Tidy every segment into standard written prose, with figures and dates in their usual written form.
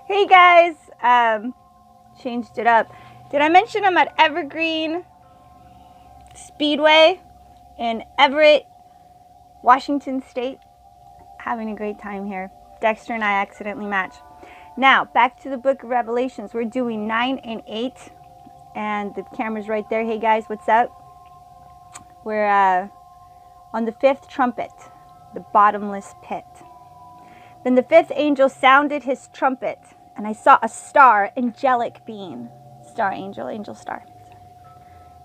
Hey guys, changed it up. Did I mention I'm at Evergreen Speedway in Everett, Washington State? Having a great time here. Dexter and I accidentally matched. Now, back to the book of Revelations. We're doing 9 and 8, and the camera's right there. Hey guys, what's up? We're on the 5th trumpet, the bottomless pit. Then the 5th angel sounded his trumpet, and I saw a star, angelic being. Star, angel, angel, star.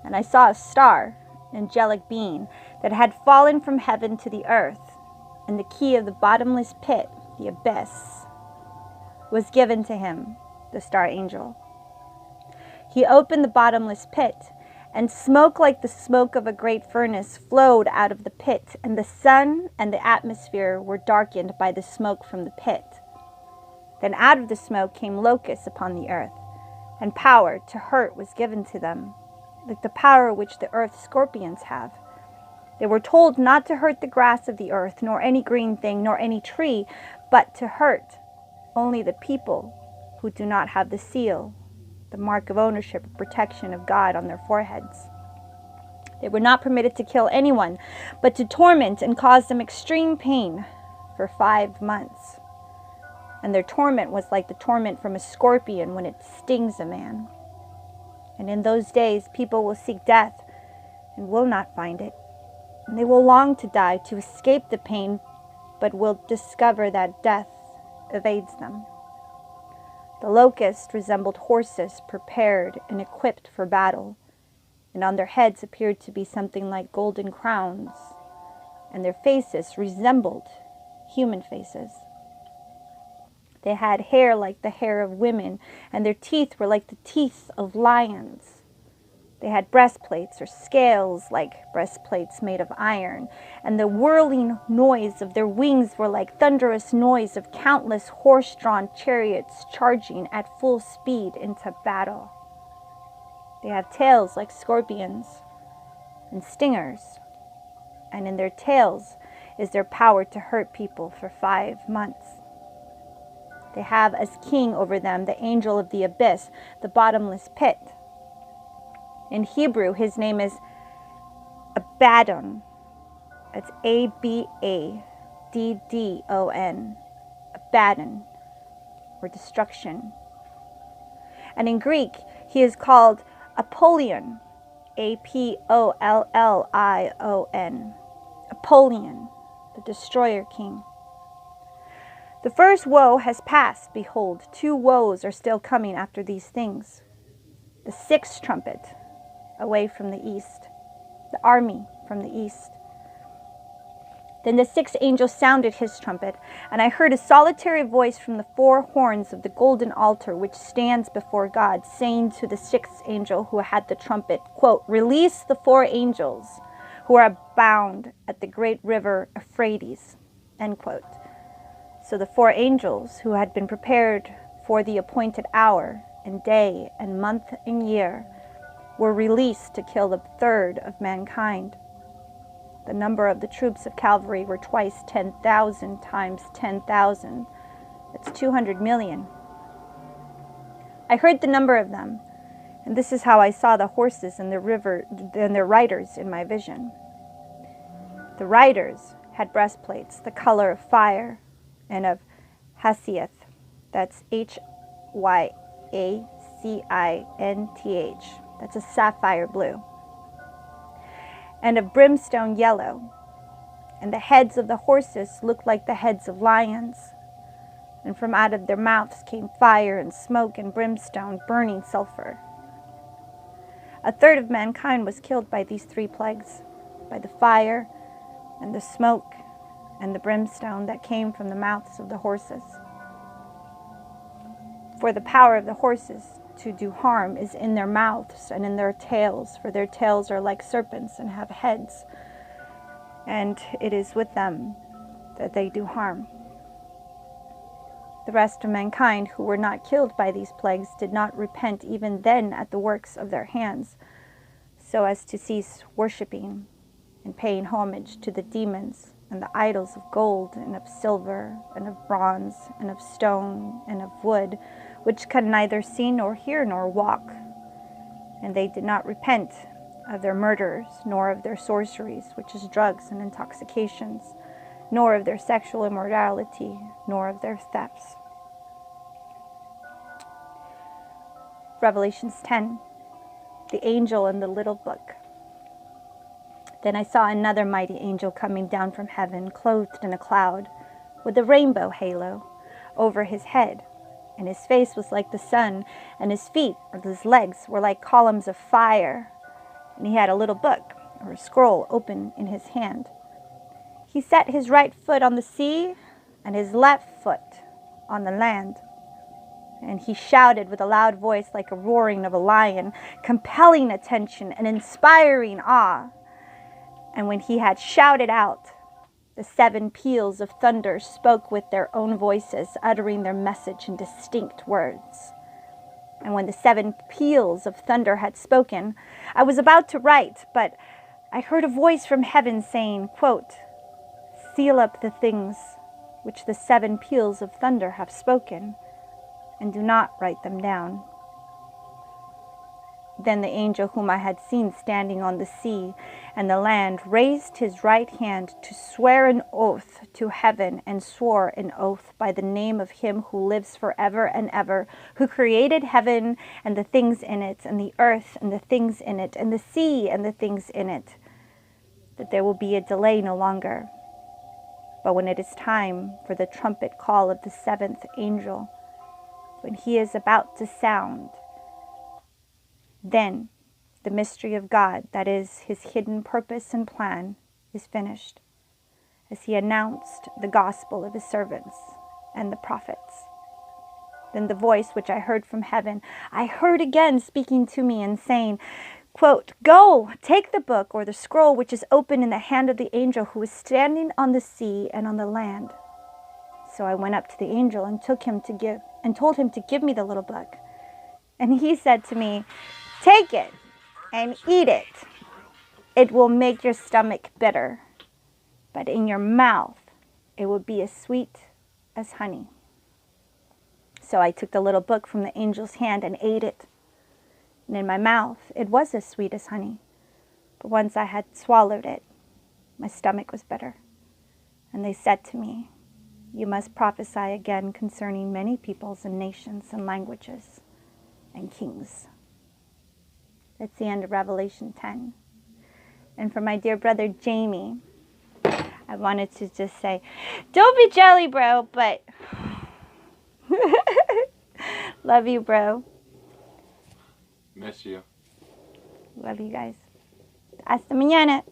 And I saw a star, angelic being, that had fallen from heaven to the earth, and the key of the bottomless pit, the abyss, was given to him, the star angel. He opened the bottomless pit, and smoke like the smoke of a great furnace flowed out of the pit, and the sun and the atmosphere were darkened by the smoke from the pit. Then out of the smoke came locusts upon the earth, and power to hurt was given to them, like the power which the earth's scorpions have. They were told not to hurt the grass of the earth, nor any green thing, nor any tree, but to hurt only the people who do not have the seal, the mark of ownership or protection of God on their foreheads. They were not permitted to kill anyone, but to torment and cause them extreme pain for 5 months. And their torment was like the torment from a scorpion when it stings a man. And in those days people will seek death and will not find it. And they will long to die to escape the pain, but will discover that death evades them. The locusts resembled horses prepared and equipped for battle, and on their heads appeared to be something like golden crowns, and their faces resembled human faces. They had hair like the hair of women, and their teeth were like the teeth of lions. They had breastplates or scales like breastplates made of iron, and the whirling noise of their wings were like thunderous noise of countless horse-drawn chariots charging at full speed into battle. They have tails like scorpions and stingers, and in their tails is their power to hurt people for 5 months. They have as king over them the angel of the abyss, the bottomless pit. In Hebrew, his name is Abaddon. It's Abaddon. Abaddon, or destruction. And in Greek, he is called Apollyon. Apollyon. Apollyon, the destroyer king. The first woe has passed. Behold, 2 woes are still coming after these things. The 6th trumpet, away from the east, the army from the east. Then the 6th angel sounded his trumpet, and I heard a solitary voice from the 4 horns of the golden altar which stands before God, saying to the 6th angel who had the trumpet, quote, "Release the 4 angels who are bound at the great river Euphrates," end quote. So the 4 angels who had been prepared for the appointed hour and day and month and year were released to kill 1/3 of mankind. The number of the troops of Calvary were twice 10,000 times 10,000. That's 200 million. I heard the number of them, and this is how I saw the horses and the river and their riders in my vision. The riders had breastplates the color of fire and of Hyacinth. That's Hyacinth. That's a sapphire blue. And of brimstone yellow. And the heads of the horses looked like the heads of lions. And from out of their mouths came fire and smoke and brimstone, burning sulfur. 1/3 of mankind was killed by these 3 plagues, by the fire and the smoke and the brimstone that came from the mouths of the horses. For the power of the horses to do harm is in their mouths and in their tails, for their tails are like serpents and have heads, and it is with them that they do harm. The rest of mankind who were not killed by these plagues did not repent even then at the works of their hands, so as to cease worshipping and paying homage to the demons and the idols of gold and of silver and of bronze and of stone and of wood, which can neither see nor hear nor walk. And they did not repent of their murders, nor of their sorceries, which is drugs and intoxications, nor of their sexual immorality, nor of their thefts. Revelations 10, the angel in the little book. Then I saw another mighty angel coming down from heaven, clothed in a cloud, with a rainbow halo over his head. And his face was like the sun, and his feet, or his legs, were like columns of fire. And he had a little book, or a scroll, open in his hand. He set his right foot on the sea, and his left foot on the land. And he shouted with a loud voice like a roaring of a lion, compelling attention and inspiring awe. And when he had shouted out, the 7 peals of thunder spoke with their own voices, uttering their message in distinct words. And when the 7 peals of thunder had spoken, I was about to write, but I heard a voice from heaven saying, quote, "Seal up the things which the 7 peals of thunder have spoken, and do not write them down." Then the angel whom I had seen standing on the sea and the land raised his right hand to swear an oath to heaven, and swore an oath by the name of him who lives forever and ever, who created heaven and the things in it, and the earth and the things in it, and the sea and the things in it, that there will be a delay no longer. But when it is time for the trumpet call of the 7th angel, when he is about to sound, then the mystery of God, that is, his hidden purpose and plan, is finished, as he announced the gospel of his servants and the prophets. Then the voice which I heard from heaven, I heard again speaking to me and saying, quote, "Go, take the book or the scroll which is open in the hand of the angel who is standing on the sea and on the land." So I went up to the angel and told him to give me the little book. And he said to me, "Take it and eat it. It will make your stomach bitter, but in your mouth it will be as sweet as honey." So I took the little book from the angel's hand and ate it. And in my mouth it was as sweet as honey. But once I had swallowed it, my stomach was bitter. And they said to me, "You must prophesy again concerning many peoples and nations and languages and kings." That's the end of Revelation 10. And for my dear brother Jamie, I wanted to just say, don't be jelly, bro, but love you, bro. Miss you. Love you guys. Hasta mañana.